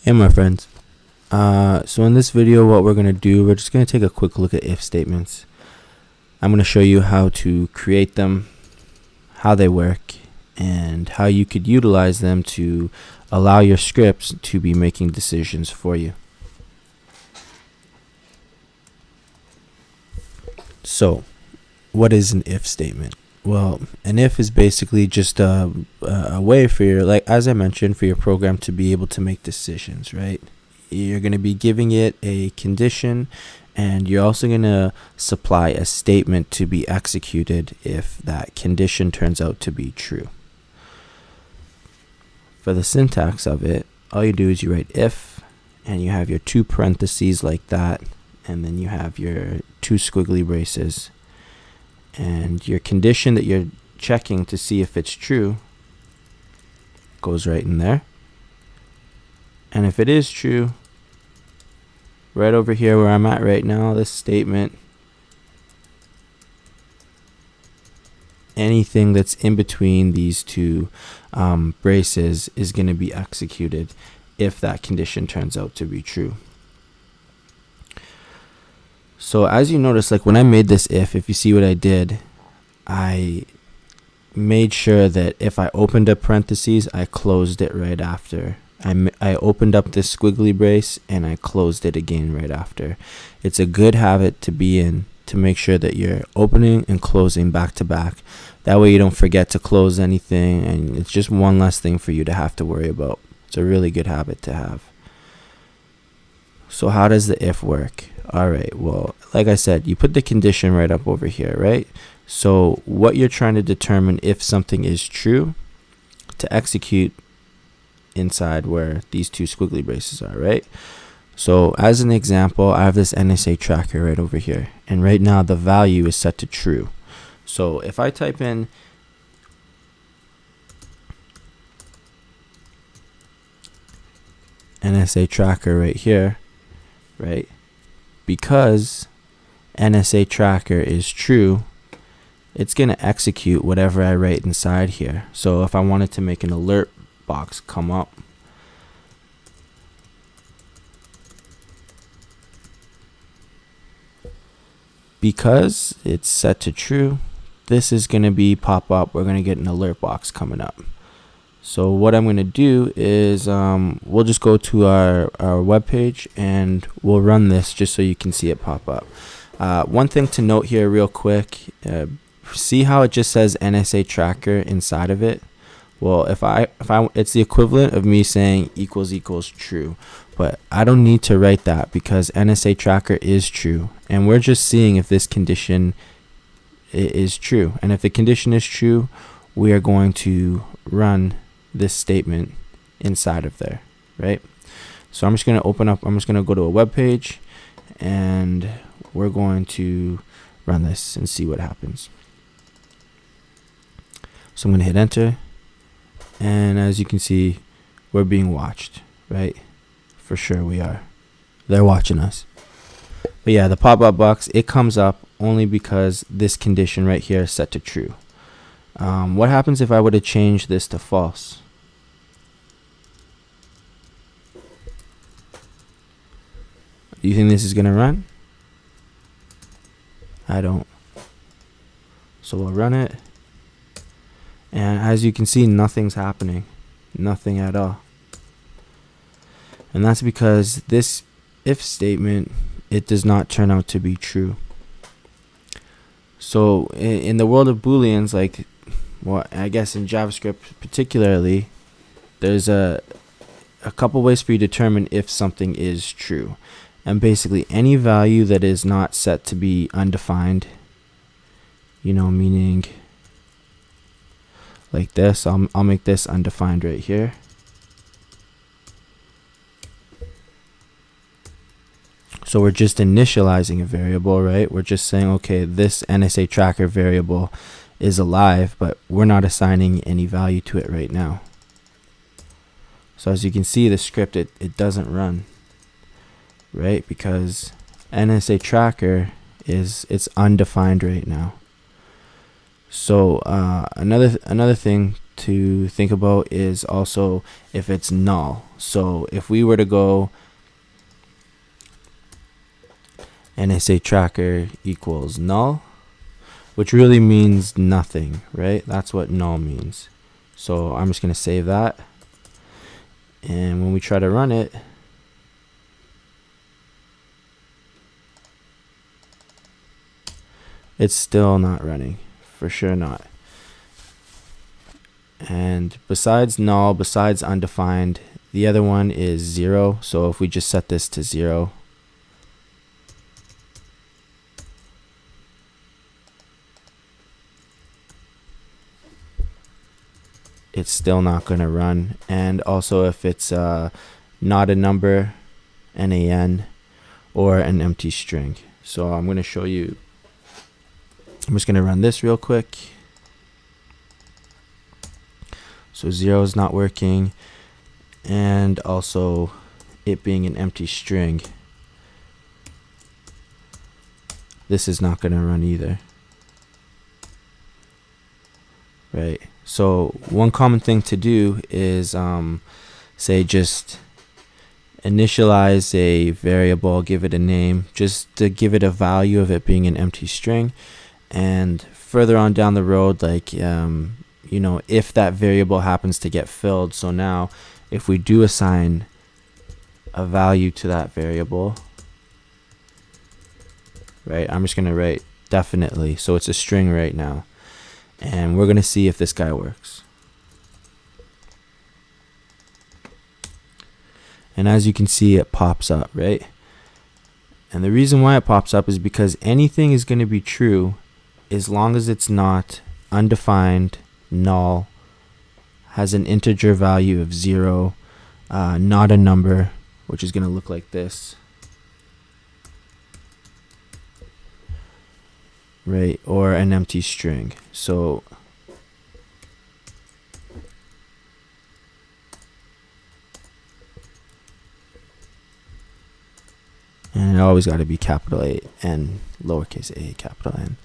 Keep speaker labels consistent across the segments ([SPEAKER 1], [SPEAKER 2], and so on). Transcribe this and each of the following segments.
[SPEAKER 1] Hey my friends, so in this video what we're going to do, we're just going to take a quick look at if statements. I'm going to show you how to create them, how they work, and how you could utilize them to allow your scripts to be making decisions for you. So, what is an if statement? Well, an if is basically just a way for your, like as I mentioned, for your program to be able to make decisions, right? You're going to be giving it a condition, and you're also going to supply a statement to be executed if that condition turns out to be true. For the syntax of it, all you do is you write if, and you have your two parentheses like that, and then you have your two squiggly braces. And your condition that you're checking to see if it's true goes right in there. And if it is true, right over here where I'm at right now, this statement, anything that's in between these two braces is going to be executed if that condition turns out to be true. So as you notice, like when I made this if you see what I did, I made sure that if I opened up parentheses, I closed it right after. I opened up this squiggly brace and I closed it again right after. It's a good habit to be in, to make sure that you're opening and closing back to back. That way you don't forget to close anything, and it's just one less thing for you to have to worry about. It's a really good habit to have. So how does the if work? Alright, well, like I said, you put the condition right up over here, right? So what you're trying to determine if something is true to execute inside where these two squiggly braces are, right? So as an example, I have this NSA tracker right over here, and right now the value is set to true. So if I type in NSA tracker right here, right? Because NSA tracker is true, it's going to execute whatever I write inside here. So if I wanted to make an alert box come up, because it's set to true, this is going to be pop up. We're going to get an alert box coming up. So what I'm going to do is we'll just go to our web page and we'll run this just so you can see it pop up. One thing to note here real quick, see how it just says NSA tracker inside of it? Well, if I it's the equivalent of me saying equals true, but I don't need to write that because NSA tracker is true, and we're just seeing if this condition is true. And if the condition is true, we are going to run this statement inside of there, right? So I'm just going to open up, I'm just going to go to a web page, and we're going to run this and see what happens. So I'm going to hit enter, and as you can see, we're being watched, right? For sure we are. They're watching us. But yeah, the pop-up box, it comes up only because this condition right here is set to true. What happens if I were to change this to false? Do you think this is going to run? I don't. So we'll run it. And as you can see, nothing's happening. Nothing at all. And that's because this if statement, it does not turn out to be true. So in the world of Booleans, like, well, I guess in JavaScript particularly, there's a couple ways for you to determine if something is true. And basically any value that is not set to be undefined, you know, meaning like this, I'll make this undefined right here. So we're just initializing a variable, right? We're just saying, okay, this NSA tracker variable is alive, but we're not assigning any value to it right now. So as you can see, the script, it doesn't run, right? Because NSA tracker it's undefined right now. So another thing to think about is also if it's null. So if we were to go and I say tracker equals null, which really means nothing, right? That's what null means. So I'm just going to save that. And when we try to run it, it's still not running, for sure not. And besides null, besides undefined, the other one is 0. So if we just set this to 0, it's still not going to run. And also if it's not a number, NaN, or an empty string. So I'm going to show you. I'm just going to run this real quick. So 0 is not working, and also it being an empty string, this is not going to run either, right? So one common thing to do is say just initialize a variable, give it a name, just to give it a value of it being an empty string, and further on down the road, like you know, if that variable happens to get filled. So now if we do assign a value to that variable, right, I'm just going to write definitely, so it's a string right now, and we're going to see if this guy works. And as you can see, it pops up, right? And the reason why it pops up is because anything is going to be true as long as it's not undefined, null, has an integer value of 0, not a number, which is going to look like this, right, or an empty string. So and it always got to be capital A and lowercase a, capital N.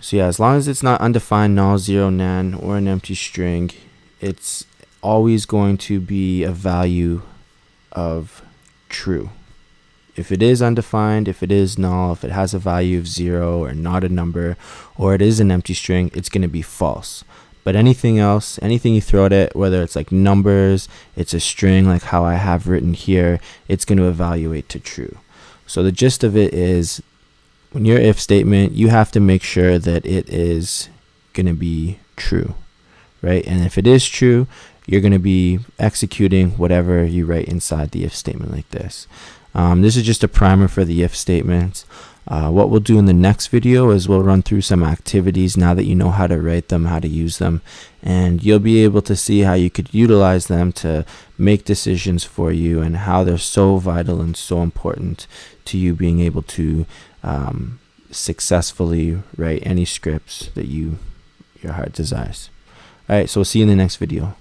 [SPEAKER 1] So yeah, as long as it's not undefined, null, 0, NaN, or an empty string, it's always going to be a value of true. If it is undefined, if it is null, if it has a value of 0 or not a number, or it is an empty string, it's going to be false. But anything else, anything you throw at it, whether it's like numbers, it's a string like how I have written here, it's going to evaluate to true. So the gist of it is, when your if statement, you have to make sure that it is going to be true, right? And if it is true, you're going to be executing whatever you write inside the if statement like this. This is just a primer for the if statements. What we'll do in the next video is we'll run through some activities now that you know how to write them, how to use them, and you'll be able to see how you could utilize them to make decisions for you and how they're so vital and so important to you being able to successfully write any scripts that your heart desires. All right, so we'll see you in the next video.